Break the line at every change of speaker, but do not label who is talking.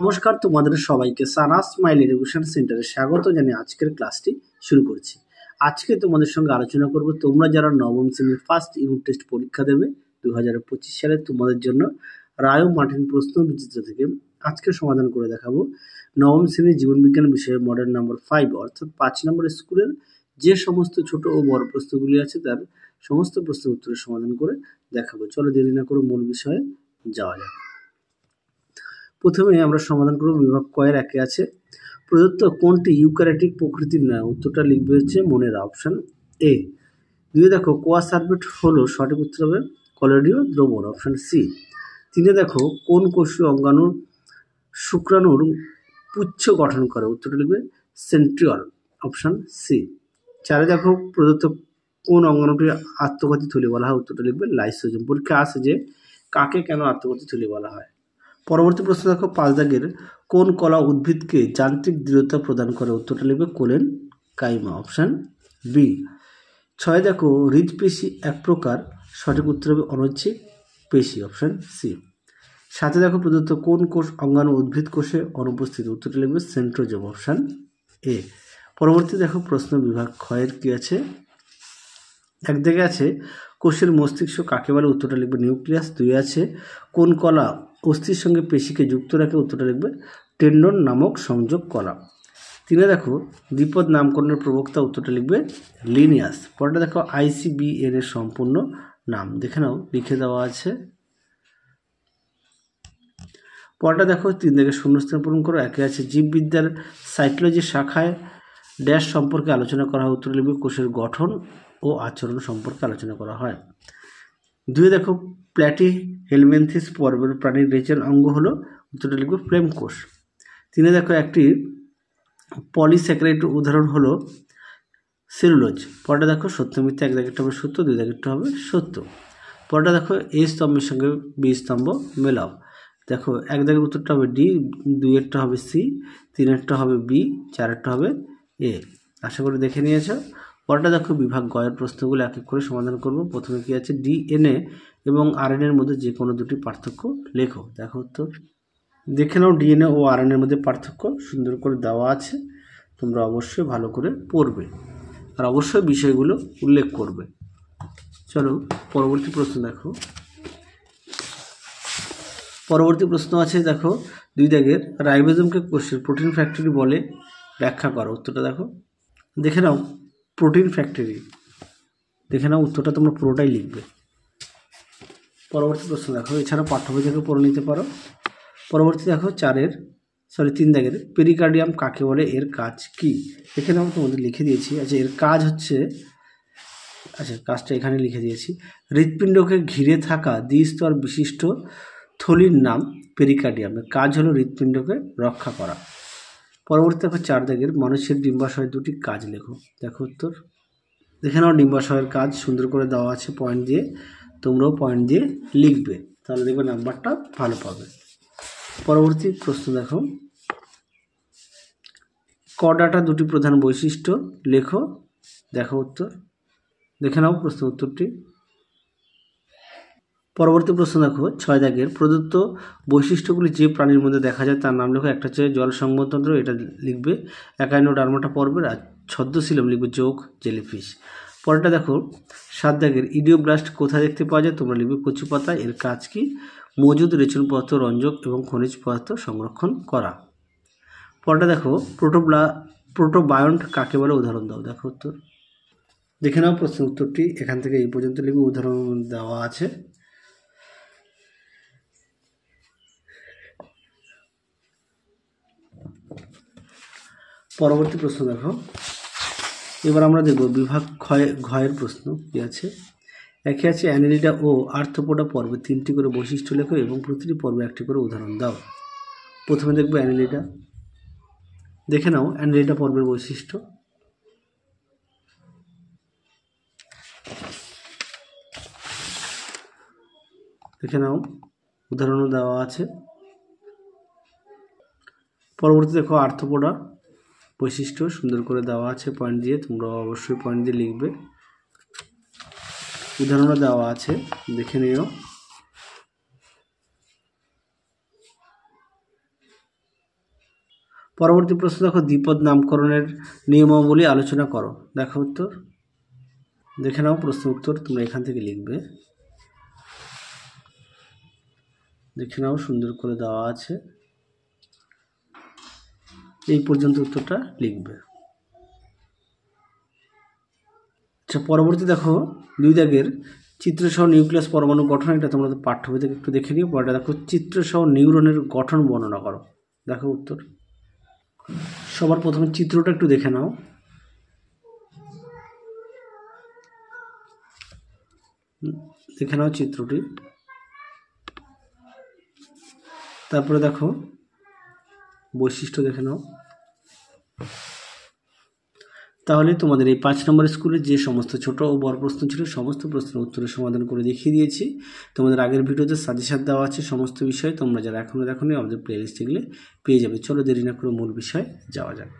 নমস্কার, তোমাদের সবাইকে সানা স্মাইল এডুকেশন সেন্টারে স্বাগত জানিয়ে আজকের ক্লাসটি শুরু করছি। আজকে তোমাদের সঙ্গে আলোচনা করব তোমরা যারা নবম শ্রেণীর ফার্স্ট ইউনিট টেস্ট পরীক্ষা দেবে 2025 সালে তোমাদের জন্য রায় মার্টিন প্রশ্ন বিচিত্র থেকে আজকে সমাধান করে দেখাবো নবম শ্রেণীর জীবনবিজ্ঞান বিষয়ে মডেল নম্বর 5 অর্থাৎ 5 নম্বর স্কুলের যে সমস্ত ছোট ও বড় প্রশ্নগুলি আছে তার সমস্ত প্রশ্নের উত্তরের সমাধান করে দেখাবো। চলো দেরি না করে মূল বিষয়ে যাওয়া যাক। প্রথমে আমরা সমাধান করব বিভাগ কয়ের একে আছে প্রদত্ত কোনটি ইউক্যারিওটিক প্রকৃতির নয়। উত্তরটা লিখবে হচ্ছে মনের অপশন এ। দুই দেখো কোয়া সার্ভেট হলো সঠিক উত্তর হবে কলোয়েডীয় দ্রবণ অপশন সি। তিনে দেখো কোন কোষীয় অঙ্গাণুর শুক্রাণুর পুচ্ছ গঠন করে। উত্তরটা লিখবে সেন্ট্রিওল অপশন সি। চারে দেখো প্রদত্ত কোন অঙ্গাণুটি আত্মঘাতী থলি বলা হয়। উত্তরটা লিখবে লাইসোজোম। পরীক্ষা আসে যে কাকে কেন আত্মঘাতী থলি বলা হয়। পরবর্তী প্রশ্ন দেখো 5 দাগের কোন কলা উদ্ভিদকে যান্ত্রিক দৃঢ়তা প্রদান করে। উত্তরটা লিখবে কোলেন কাইমা অপশন বি। 6 দেখো হৃদপেশি এক প্রকার। সঠিক উত্তর হবে অনৈচ্ছিক পেশি অপশন সি। 7 দেখো প্রদত্ত কোন কোষ অঙ্গাণু উদ্ভিদ কোষে অনুপস্থিত। উত্তরটা লিখবে সেন্ট্রোজোম অপশন এ। পরবর্তী দেখো প্রশ্ন বিভাগ ক্ষয়ের কি আছে। এক দিকে আছে কোষের মস্তিষ্ক কাকে বলে। উত্তরটা লিখবে নিউক্লিয়াস। 2 আছে কোন কলা অস্থির সঙ্গে পেশিকে যুক্ত রাখে। উত্তরটা লিখবে টেন্ডন নামক সংযোগ কলা। 3 দেখো দ্বিপদ নামকরণের প্রবক্তা। উত্তরটা লিখবে লিনিয়াস। পরটা দেখো ICBN এর সম্পূর্ণ নাম দেখে নাও, লিখে দেওয়া আছে। পরটা দেখো 3 থেকে শূন্যস্থান পূরণ করো। একে আছে জীববিদ্যার সাইটোলজি শাখায় ড্যাশ সম্পর্কে আলোচনা করা হয়। উত্তর লিখবে কোষের গঠন ও আচরণ সম্পর্কে আলোচনা করা হয়। 2 দেখো প্ল্যাটি হেলমেন্থিস পর্বের প্রাণীর রেচন অঙ্গ হলো। উত্তরটা লিখবে ফ্লেম কোষ। 3 দেখো একটি পলিস্যাকারাইডের উদাহরণ হলো সেলুলোজ। পরটা দেখো সত্য মিথ্যা। এক দাগেরটা হবে সত্য, 2 দাগেরটা হবে সত্য। পরটা দেখো এ স্তম্ভের সঙ্গে বি স্তম্ভ মেলাও। দেখো 1 দাগের উত্তরটা হবে ডি, 2-এরটা হবে সি, 3-এরটা হবে বি, 4-এরটা হবে এ। আশা করি দেখে নিয়েছো। পরটা দেখো বিভাগ গয়ের প্রশ্নগুলো এক এক করে সমাধান করব। প্রথমে কি আছে DNA এবং RNA এর মধ্যে যে কোনো দুটি পার্থক্য লেখো। দেখো উত্তর দেখে নাও। DNA ও RNA এর মধ্যে পার্থক্য সুন্দর করে দেওয়া আছে, তোমরা অবশ্যই ভালো করে পড়বে আর অবশ্যই বিষয়গুলো উল্লেখ করবে। চলো পরবর্তী প্রশ্ন দেখো। পরবর্তী প্রশ্ন আছে দেখো 2 দাগের রাইবোজোমকে কোষের প্রোটিন ফ্যাক্টরি বলে ব্যাখ্যা করো। উত্তরটা দেখো দেখে নাও। প্রোটিন ফ্যাক্টরি দেখে নাও, উত্তরটা তোমরা পুরোটাই লিখবে। পরবর্তী প্রশ্ন দেখো, এছাড়া পাঠ্য বই থেকে পড়ে নিতে পারো। পরবর্তী দেখো 3 দাগের পেরিকার্ডিয়াম কাকে বলে, এর কাজ কি। এখানে আমি তোমাদের লিখে দিয়েছি। আচ্ছা এর কাজ হচ্ছে, আচ্ছা কাজটা এখানে লিখে দিয়েছি। হৃৎপিণ্ডকে ঘিরে থাকা দ্বিস্তর বিশিষ্ট থলির নাম পেরিকার্ডিয়ামের কাজ হলো হৃৎপিণ্ডকে রক্ষা করা। পরবর্তী দেখো 4 দাগের মানুষের ডিম্বাশয়ের দুটি কাজ লেখো। দেখো উত্তর দেখে নাও। ডিম্বাশয়ের কাজ সুন্দর করে দেওয়া আছে পয়েন্ট দিয়ে, তোমরাও পয়েন্ট দিয়ে লিখবে, তাহলে দেখবে নাম্বারটা ভালো পাবে। পরবর্তী প্রশ্ন দেখো, কর্ডাটা দুটি প্রধান বৈশিষ্ট্য লেখো। দেখো উত্তর দেখে নাও প্রশ্ন উত্তরটি। পরবর্তী প্রশ্ন দেখো 6 দাগের প্রদত্ত বৈশিষ্ট্যগুলি যে প্রাণীর মধ্যে দেখা যায় তার নাম লেখো। একটা হচ্ছে জল সংবহনতন্ত্র, এটা লিখবে একাইনোডার্মাটা পর্বের। আর ছদ্মশিলম লিখবে যোগ জেলিফিশ। পরেরটা দেখো 7 দাগের ইডিওব্লাস্ট কোথায় দেখতে পাওয়া যায়, তোমরা লিখবে কচু পাতা। এর কাজ কি, মজুদ রেচন পদার্থ, রঞ্জক এবং খনিজ পদার্থ সংরক্ষণ করা। পরেরটা দেখো প্রোটোবায়ন্ট কাকে বলে, উদাহরণ দাও। দেখো উত্তর দেখে নাও প্রশ্ন উত্তরটি। এখান থেকে এই পর্যন্ত লিখবে, উদাহরণ দেওয়া আছে। পরবর্তী প্রশ্ন দেখো, এবার আমরা দেখব বিভাগ ঘয়ের প্রশ্ন কি আছে। একে আছে অ্যানেলিডা ও আর্থ্রোপোডা পর্বে 3টি করে বৈশিষ্ট্য লেখো এবং প্রতিটি পর্বে একটি করে উদাহরণ দাও। প্রথমে দেখবো অ্যানেলিডা। দেখে নাও অ্যানেলিডা পর্বের বৈশিষ্ট্য। দেখে নাও, উদাহরণও দেওয়া আছে। পরবর্তী দেখো আর্থ্রোপোডা বৈশিষ্ট্য সুন্দর করে দেওয়া আছে পয়েন্ট দিয়ে, তোমরা অবশ্যই পয়েন্ট দিয়ে লিখবে, উদাহরণও দেওয়া আছে, দেখে নিও। পরবর্তী প্রশ্ন দেখো, দ্বিপদ নামকরণের নিয়মাবলী আলোচনা করো। দেখো উত্তর, দেখে নাও প্রশ্ন উত্তর, তোমরা এখান থেকে লিখবে, দেখে নাও সুন্দর করে দেওয়া আছে, এই পর্যন্ত উত্তরটা লিখবে। আচ্ছা, পরবর্তী দেখো 2 দাগের চিত্রসহ নিউক্লিয়াস পরমাণু গঠন, এটা তোমরা পাঠ্য বই থেকে একটু দেখে নিও। পরেরটা দেখো, চিত্রসহ নিউরনের গঠন বর্ণনা করো। দেখো উত্তর, সবার প্রথমে চিত্রটা একটু দেখে নাও। দেখে নাও চিত্রটি, তারপরে দেখো বৈশিষ্ট্য দেখে নাও। তাহলে তোমাদের এই 5 নম্বর স্কুলে যে সমস্ত ছোট ও বড় প্রশ্ন ছিল সমস্ত প্রশ্নের উত্তরের সমাধান করে দেখিয়ে দিয়েছি। তোমাদের আগের ভিডিওতে সাজেশন দেওয়া আছে সমস্ত বিষয়, তোমরা যারা এখনও দেখোনি আমাদের প্লেলিস্টে গেলে পেয়ে যাবে। চলো দেরি না করে মূল বিষয়ে যাওয়া যাক।